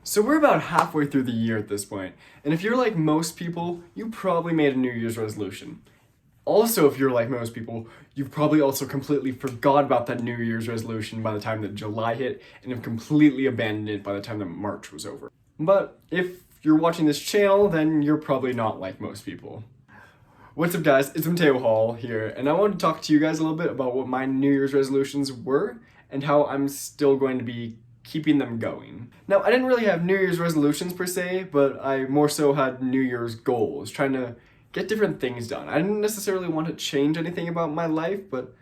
So we're about halfway through the year at this point, and if you're like most people, you probably made a New Year's resolution. Also, if you're like most people, you've probably also completely forgot about that New Year's resolution by the time that July hit and have completely abandoned it by the time that March was over. But if you're watching this channel, then you're probably not like most people. What's up guys, it's Mateo Hall here, and I want to talk to you guys a little bit about what my New Year's resolutions were and how I'm still going to be keeping them going. Now, I didn't really have New Year's resolutions per se, but I more so had New Year's goals, trying to get different things done. I didn't necessarily want to change anything about my life, but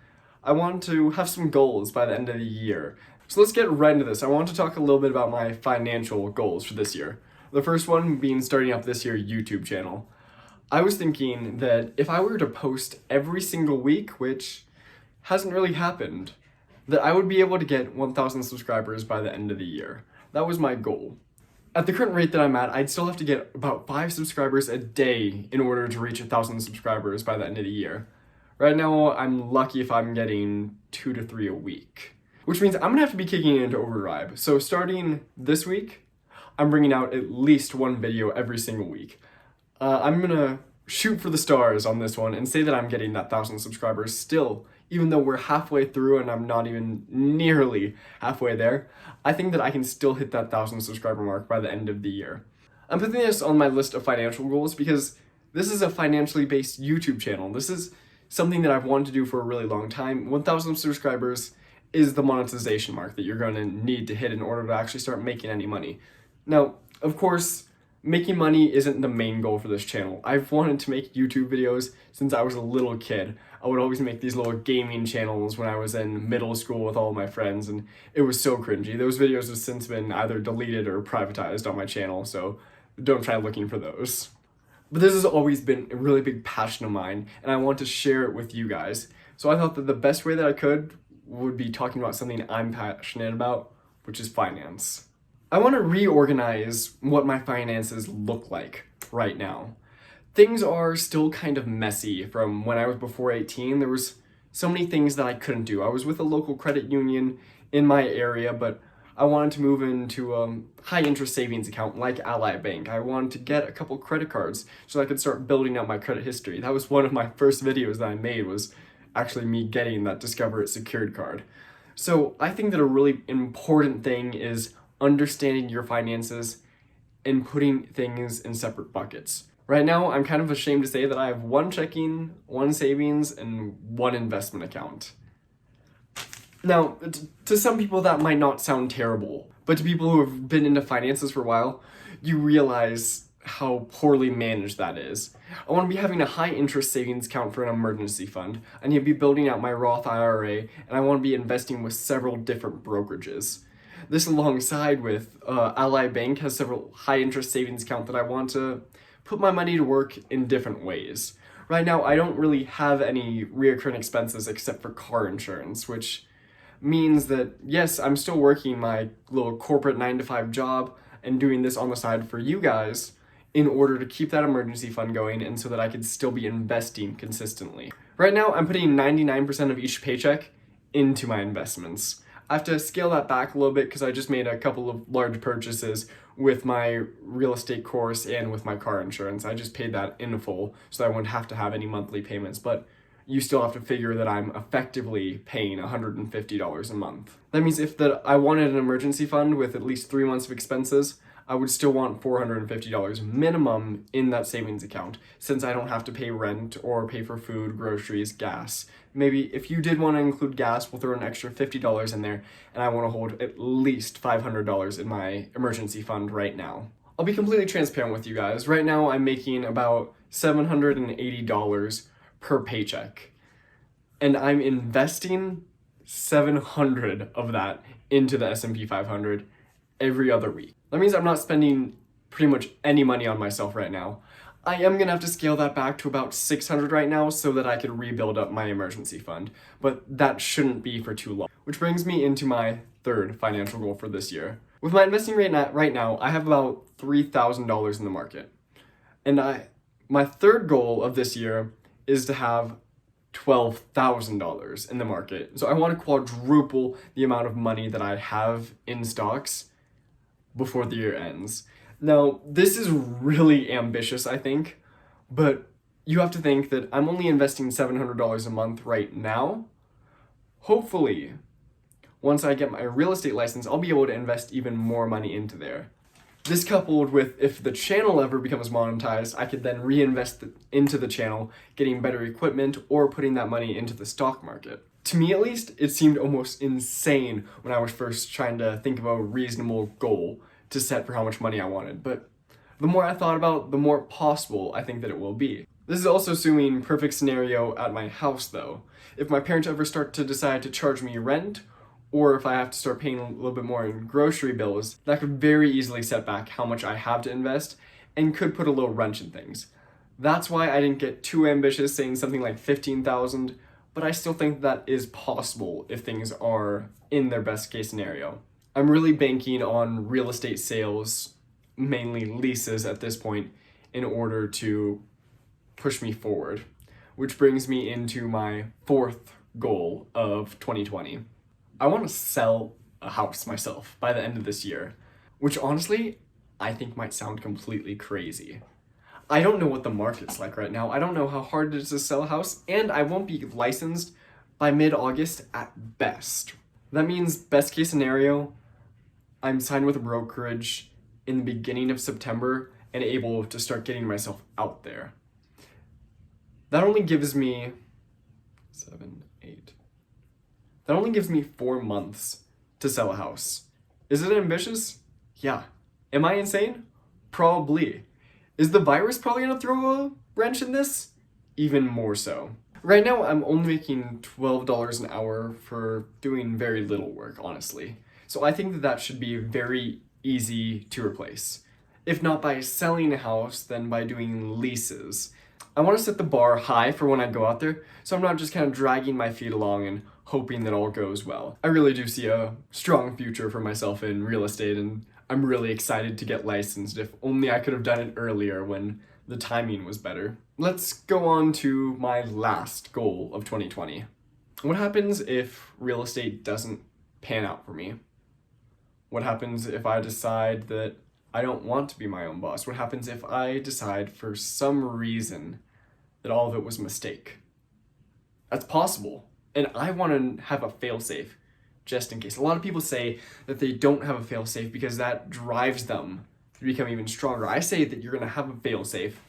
I wanted to have some goals by the end of the year. So let's get right into this. I want to talk a little bit about my financial goals for this year. The first one being starting up this year YouTube channel. I was thinking that if I were to post every single week, which hasn't really happened, that I would be able to get 1,000 subscribers by the end of the year. That was my goal. At the current rate that I'm at, I'd still have to get about 5 subscribers a day in order to reach 1,000 subscribers by the end of the year. Right now, I'm lucky if I'm getting 2 to 3 a week, which means I'm gonna have to be kicking into overdrive. So starting this week, I'm bringing out at least one video every single week. I'm gonna shoot for the stars on this one and say that I'm getting that 1,000 subscribers still, even though we're halfway through and I'm not even nearly halfway there. I think that I can still hit that 1,000 subscriber mark by the end of the year. I'm putting this on my list of financial goals because this is a financially based YouTube channel. This is something that I've wanted to do for a really long time. 1,000 subscribers is the monetization mark that you're going to need to hit in order to actually start making any money. Now, of course, making money isn't the main goal for this channel. I've wanted to make YouTube videos since I was a little kid. I would always make these little gaming channels when I was in middle school with all of my friends, and it was so cringy. Those videos have since been either deleted or privatized on my channel, so don't try looking for those. But this has always been a really big passion of mine, and I want to share it with you guys. So I thought that the best way that I could would be talking about something I'm passionate about, which is finance. I want to reorganize what my finances look like right now. Things are still kind of messy from when I was before 18. There was so many things that I couldn't do. I was with a local credit union in my area, but I wanted to move into a high interest savings account like Ally Bank. I wanted to get a couple credit cards so I could start building up my credit history. That was one of my first videos that I made, was actually me getting that Discover It secured card. So I think that a really important thing is understanding your finances and putting things in separate buckets. Right now, I'm kind of ashamed to say that I have one checking, one savings, and one investment account. Now, to some people that might not sound terrible, but to people who have been into finances for a while, you realize how poorly managed that is. I want to be having a high interest savings account for an emergency fund. I need to be building out my Roth IRA, and I want to be investing with several different brokerages. This alongside with Ally Bank has several high interest savings accounts that I want to put my money to work in different ways. Right now, I don't really have any recurring expenses except for car insurance, which means that yes, I'm still working my little corporate 9-to-5 job and doing this on the side for you guys in order to keep that emergency fund going and so that I could still be investing consistently. Right now, I'm putting 99% of each paycheck into my investments. I have to scale that back a little bit because I just made a couple of large purchases with my real estate course and with my car insurance. I just paid that in full so that I wouldn't have to have any monthly payments, but you still have to figure that I'm effectively paying $150 a month. That means if I wanted an emergency fund with at least 3 months of expenses, I would still want $450 minimum in that savings account, since I don't have to pay rent or pay for food, groceries, gas. Maybe if you did want to include gas, we'll throw an extra $50 in there, and I want to hold at least $500 in my emergency fund right now. I'll be completely transparent with you guys. Right now, I'm making about $780 per paycheck, and I'm investing 700 of that into the S&P 500 every other week. That means I'm not spending pretty much any money on myself right now. I am gonna have to scale that back to about 600 right now so that I could rebuild up my emergency fund, but that shouldn't be for too long. Which brings me into my third financial goal for this year. With my investing rate right now, I have about $3,000 in the market. And my third goal of this year is to have $12,000 in the market. So I want to quadruple the amount of money that I have in stocks before the year ends. Now, this is really ambitious, I think, but you have to think that I'm only investing $700 a month right now. Hopefully, once I get my real estate license, I'll be able to invest even more money into there. This coupled with if the channel ever becomes monetized, I could then reinvest into the channel, getting better equipment or putting that money into the stock market. To me at least, it seemed almost insane when I was first trying to think of a reasonable goal to set for how much money I wanted, but the more I thought about, the more possible I think that it will be. This is also assuming perfect scenario at my house though. If my parents ever start to decide to charge me rent, or if I have to start paying a little bit more in grocery bills, that could very easily set back how much I have to invest and could put a little wrench in things. That's why I didn't get too ambitious saying something like 15,000, but I still think that is possible if things are in their best case scenario. I'm really banking on real estate sales, mainly leases at this point, in order to push me forward, which brings me into my fourth goal of 2020. I want to sell a house myself by the end of this year, which honestly, I think might sound completely crazy. I don't know what the market's like right now. I don't know how hard it is to sell a house, and I won't be licensed by mid-August at best. That means best case scenario, I'm signed with a brokerage in the beginning of September and able to start getting myself out there. That only gives me 4 months to sell a house. Is it ambitious? Yeah. Am I insane? Probably. Is the virus probably gonna throw a wrench in this? Even more so. Right now, I'm only making $12 an hour for doing very little work, honestly. So I think that that should be very easy to replace. If not by selling a house, then by doing leases. I want to set the bar high for when I go out there, so I'm not just kind of dragging my feet along and hoping that all goes well. I really do see a strong future for myself in real estate, and I'm really excited to get licensed. If only I could have done it earlier when the timing was better. Let's go on to my last goal of 2020. What happens if real estate doesn't pan out for me? What happens if I decide that I don't want to be my own boss? What happens if I decide for some reason that all of it was a mistake? That's possible. And I want to have a fail-safe just in case. A lot of people say that they don't have a fail-safe because that drives them to become even stronger. I say that you're going to have a fail-safe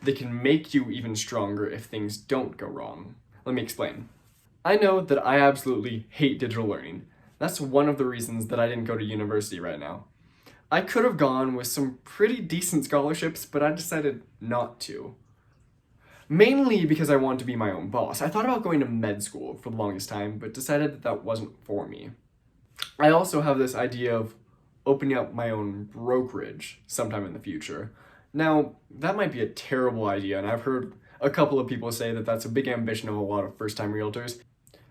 that can make you even stronger if things don't go wrong. Let me explain. I know that I absolutely hate digital learning. That's one of the reasons that I didn't go to university right now. I could have gone with some pretty decent scholarships, but I decided not to. Mainly because I wanted to be my own boss. I thought about going to med school for the longest time, but decided that that wasn't for me. I also have this idea of opening up my own brokerage sometime in the future. Now, that might be a terrible idea, and I've heard a couple of people say that that's a big ambition of a lot of first-time realtors.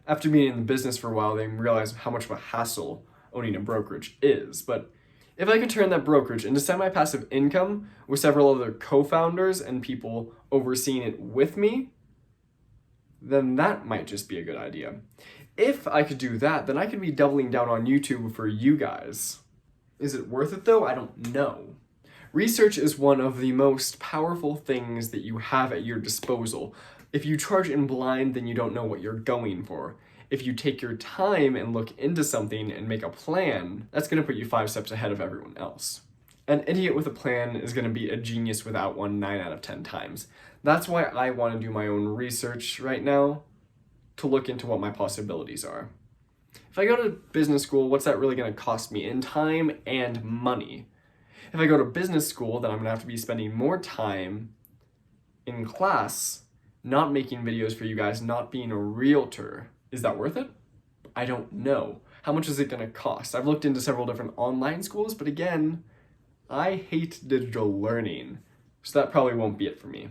After being in the business for a while, they realize how much of a hassle owning a brokerage is, but if I could turn that brokerage into semi-passive income with several other co-founders and people overseeing it with me, then that might just be a good idea. If I could do that, then I could be doubling down on YouTube for you guys. Is it worth it though? I don't know. Research is one of the most powerful things that you have at your disposal. If you charge in blind, then you don't know what you're going for. If you take your time and look into something and make a plan, that's going to put you 5 steps ahead of everyone else. An idiot with a plan is going to be a genius without one 9 out of 10 times. That's why I want to do my own research right now to look into what my possibilities are. If I go to business school, what's that really going to cost me in time and money? If I go to business school, then I'm going to have to be spending more time in class, not making videos for you guys, not being a realtor. Is that worth it? I don't know. How much is it going to cost? I've looked into several different online schools, but again, I hate digital learning, so that probably won't be it for me.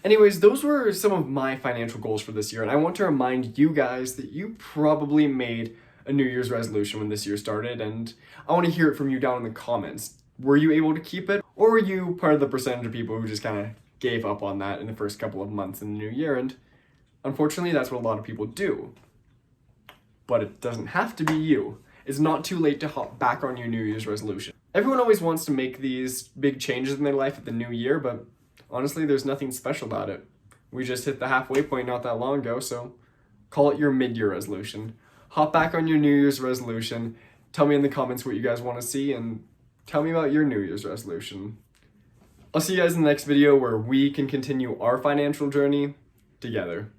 Anyways, those were some of my financial goals for this year, and I want to remind you guys that you probably made a New Year's resolution when this year started, and I want to hear it from you down in the comments. Were you able to keep it, or were you part of the percentage of people who just kind of gave up on that in the first couple of months in the new year? And unfortunately, that's what a lot of people do. But it doesn't have to be you. it's not too late to hop back on your New Year's resolution. Everyone always wants to make these big changes in their life at the new year, but honestly, there's nothing special about it. We just hit the halfway point not that long ago, so call it your mid-year resolution. Hop back on your New Year's resolution. Tell me in the comments what you guys want to see, and tell me about your New Year's resolution. I'll see you guys in the next video where we can continue our financial journey together.